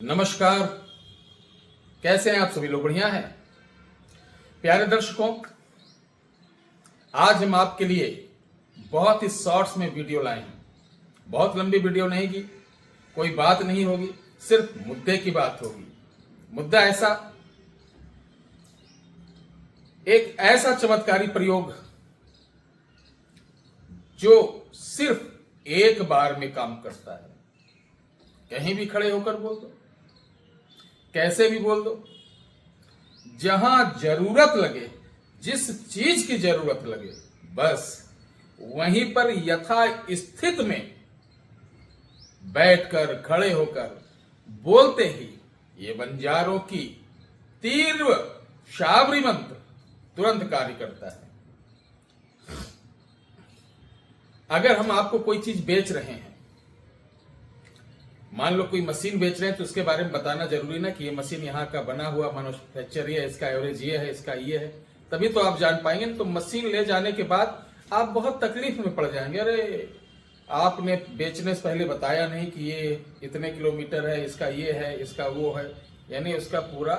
नमस्कार। कैसे हैं आप सभी लोग? बढ़िया हैं? प्यारे दर्शकों, आज हम आपके लिए बहुत ही शॉर्ट्स में वीडियो लाए हैं। बहुत लंबी वीडियो नहीं की, कोई बात नहीं होगी, सिर्फ मुद्दे की बात होगी। मुद्दा ऐसा, एक ऐसा चमत्कारी प्रयोग जो सिर्फ एक बार में काम करता है। कहीं भी खड़े होकर बोल दो, कैसे भी बोल दो, जहां जरूरत लगे, जिस चीज की जरूरत लगे, बस वहीं पर यथा स्थित में बैठकर खड़े होकर बोलते ही ये बंजारों की तीव्र शाबरी मंत्र तुरंत कार्य करता है। अगर हम आपको कोई चीज बेच रहे हैं, मान लो कोई मशीन बेच रहे हैं, तो उसके बारे में बताना जरूरी ना कि ये मशीन यहाँ का बना हुआ मैन्युफैक्चर है, इसका एवरेज ये है, इसका ये है, तभी तो आप जान पाएंगे। तो मशीन ले जाने के बाद आप बहुत तकलीफ में पड़ जाएंगे। अरे आपने बेचने से पहले बताया नहीं कि ये इतने किलोमीटर है, इसका ये है, इसका वो है, यानी उसका पूरा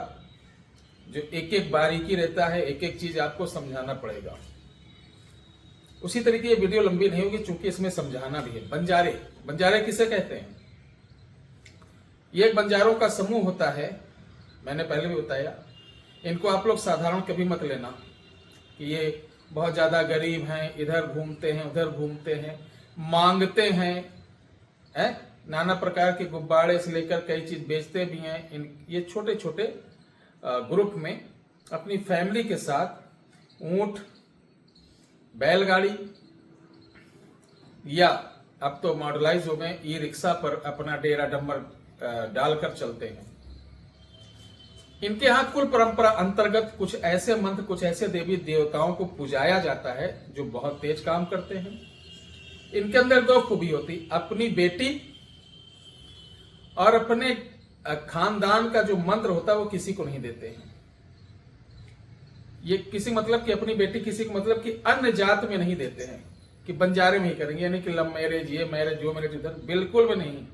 जो एक एक बारीकी रहता है, एक एक चीज आपको समझाना पड़ेगा। उसी तरीके ये वीडियो लंबी नहीं होगी, चूंकि इसमें समझाना भी है। बंजारे किसे कहते हैं? ये एक बंजारों का समूह होता है, मैंने पहले भी बताया। इनको आप लोग साधारण कभी मत लेना कि ये बहुत ज्यादा गरीब हैं, इधर घूमते हैं उधर घूमते हैं, मांगते हैं, नाना प्रकार के गुब्बारे से लेकर कई चीज बेचते भी हैं। ये छोटे छोटे ग्रुप में अपनी फैमिली के साथ ऊंट, बैलगाड़ी या अब तो मॉडलाइज हो गए, ई रिक्शा पर अपना डेरा डम्बर डालकर चलते हैं। इनके यहां कुल परंपरा अंतर्गत कुछ ऐसे मंत्र, कुछ ऐसे देवी देवताओं को पूजाया जाता है जो बहुत तेज काम करते हैं। इनके अंदर दो खूबी होती, अपनी बेटी और अपने खानदान का जो मंत्र होता है वो किसी को नहीं देते हैं। ये किसी मतलब कि अपनी बेटी, किसी को मतलब कि अन्य जात में नहीं देते हैं कि बंजारे में ही करेंगे, यानी कि लव मैरिज, ये मैरिज, जो मैरिज उधर, बिल्कुल भी नहीं।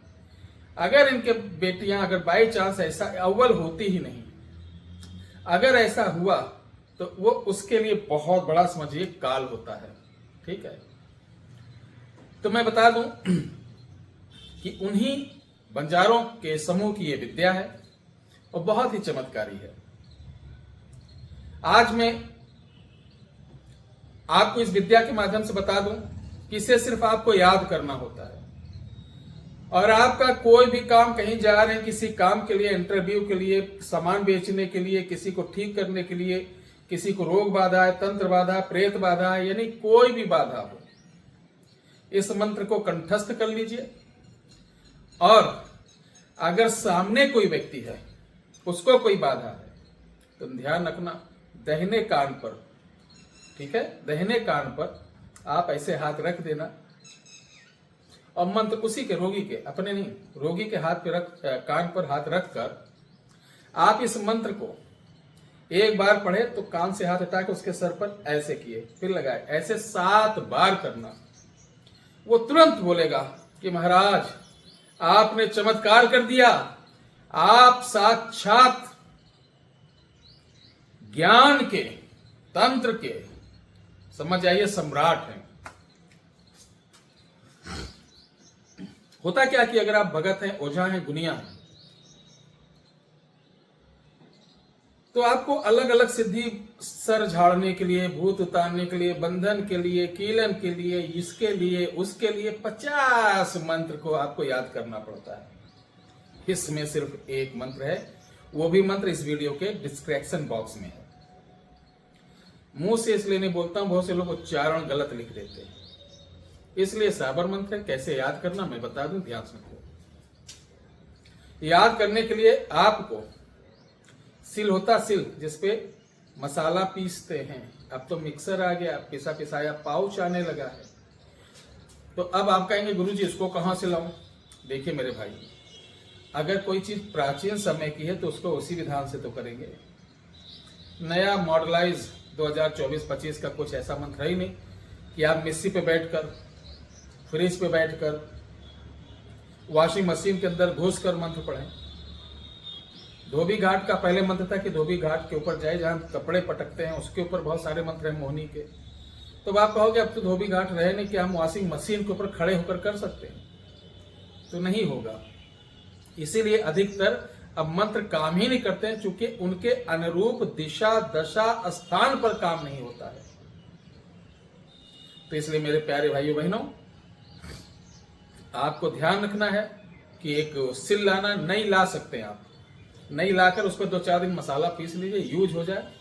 अगर इनके बेटियां अगर बाई चांस ऐसा अव्वल होती ही नहीं, अगर ऐसा हुआ तो वो उसके लिए बहुत बड़ा समझिए काल होता है। ठीक है, तो मैं बता दूं कि उन्हीं बंजारों के समूह की ये विद्या है और बहुत ही चमत्कारी है। आज मैं आपको इस विद्या के माध्यम से बता दूं कि इसे सिर्फ आपको याद करना होता है, और आपका कोई भी काम, कहीं जा रहे हैं किसी काम के लिए, इंटरव्यू के लिए, सामान बेचने के लिए, किसी को ठीक करने के लिए, किसी को रोग बाधा है, तंत्र बाधा, प्रेत बाधा है, यानी कोई भी बाधा हो, इस मंत्र को कंठस्थ कर लीजिए। और अगर सामने कोई व्यक्ति है, उसको कोई बाधा है, तो ध्यान रखना दाहिने कान पर, ठीक है, दाहिने कान पर आप ऐसे हाथ रख देना और मंत्र उसी के, रोगी के, अपने नहीं, रोगी के हाथ पे कान पर हाथ रखकर आप इस मंत्र को एक बार पढ़े तो कान से हाथ हटा के उसके सर पर ऐसे किए, फिर लगाए, ऐसे 7 बार करना। वो तुरंत बोलेगा कि महाराज आपने चमत्कार कर दिया, आप साक्षात ज्ञान के, तंत्र के, समझ आइए, सम्राट हैं। होता क्या कि अगर आप भगत हैं, ओझा हैं, गुनिया हैं, तो आपको अलग अलग सिद्धि, सर झाड़ने के लिए, भूत उतारने के लिए, बंधन के लिए, कीलन के लिए, इसके लिए, उसके लिए 50 मंत्र को आपको याद करना पड़ता है। इसमें सिर्फ एक मंत्र है, वो भी मंत्र इस वीडियो के डिस्क्रिप्शन बॉक्स में है। मुंह से इसलिए नहीं बोलता हूं, बहुत से लोग उच्चारण गलत लिख देते हैं, इसलिए साबर मंत्र है। कैसे याद करना मैं बता दूं, ध्यान से रखो। याद करने के लिए आपको सिल होता, सिल जिसपे मसाला पीसते हैं, अब तो मिक्सर आ गया, पिसा पिसाया पाउच आने लगा है। तो अब आप कहेंगे गुरुजी इसको कहां से लाऊं? देखिए मेरे भाई, अगर कोई चीज प्राचीन समय की है तो उसको उसी विधान से तो करेंगे। नया मॉडलाइज 2024-25 का कुछ ऐसा मंत्र है ही नहीं कि आप मिस्सी पे बैठकर, फ्रिज पे बैठकर, वॉशिंग मशीन के अंदर घुस कर मंत्र पढ़ें। धोबी घाट का पहले मंत्र था कि धोबी घाट के ऊपर जाए, जहां कपड़े पटकते हैं उसके ऊपर बहुत सारे मंत्र हैं मोहिनी के। तो आप कहोगे अब तो धोबी घाट रहे नहीं, कि हम वॉशिंग मशीन के ऊपर खड़े होकर कर सकते हैं? तो नहीं होगा। इसीलिए अधिकतर अब मंत्र काम ही नहीं करते हैं, क्योंकि उनके अनुरूप दिशा दशा स्थान पर काम नहीं होता है। तो इसलिए मेरे प्यारे भाइयों बहनों, आपको ध्यान रखना है कि एक सिल लाना, नहीं ला सकते हैं आप, नहीं लाकर उस पर 2-4 दिन मसाला पीस लीजिए, यूज हो जाए।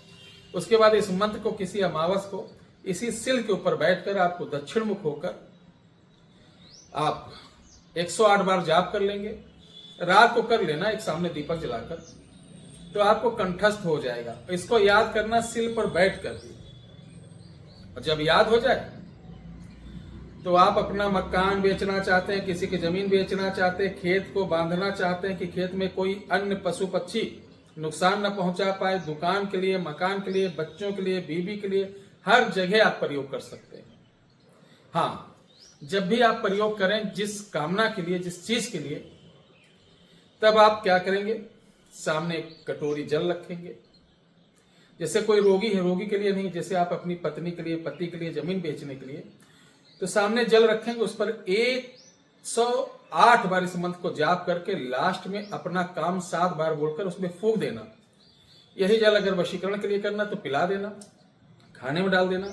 उसके बाद इस मंत्र को किसी अमावस को इसी सिल के ऊपर बैठकर आपको दक्षिण मुख होकर आप 108 बार जाप कर लेंगे। रात को कर लेना एक सामने दीपक जलाकर, तो आपको कंठस्थ हो जाएगा। इसको याद करना सिल पर बैठ कर भी, और जब याद हो जाए तो आप अपना मकान बेचना चाहते हैं, किसी की जमीन बेचना चाहते हैं, खेत को बांधना चाहते हैं कि खेत में कोई अन्य पशु पक्षी नुकसान न पहुंचा पाए, दुकान के लिए, मकान के लिए, बच्चों के लिए, बीवी के लिए, हर जगह आप प्रयोग कर सकते हैं। हाँ, जब भी आप प्रयोग करें जिस कामना के लिए, जिस चीज के लिए, तब आप क्या करेंगे, सामने एक कटोरी जल रखेंगे। जैसे कोई रोगी है, रोगी के लिए नहीं, जैसे आप अपनी पत्नी के लिए, पति के लिए, जमीन बेचने के लिए, तो सामने जल रखेंगे, उस पर 108 बार इस मंत्र को जाप करके लास्ट में अपना काम 7 बार बोलकर उसमें फूंक देना। यही जल अगर वशीकरण के लिए करना तो पिला देना, खाने में डाल देना,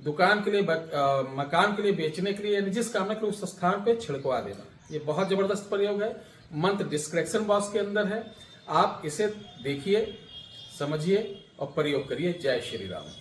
दुकान के लिए, मकान के लिए, बेचने के लिए, यानी जिस काम के लिए उस स्थान पे छिड़कवा देना। ये बहुत जबरदस्त प्रयोग है। मंत्र डिस्क्रिप्शन बॉक्स के अंदर है, आप इसे देखिए, समझिए और प्रयोग करिए। जय श्री राम।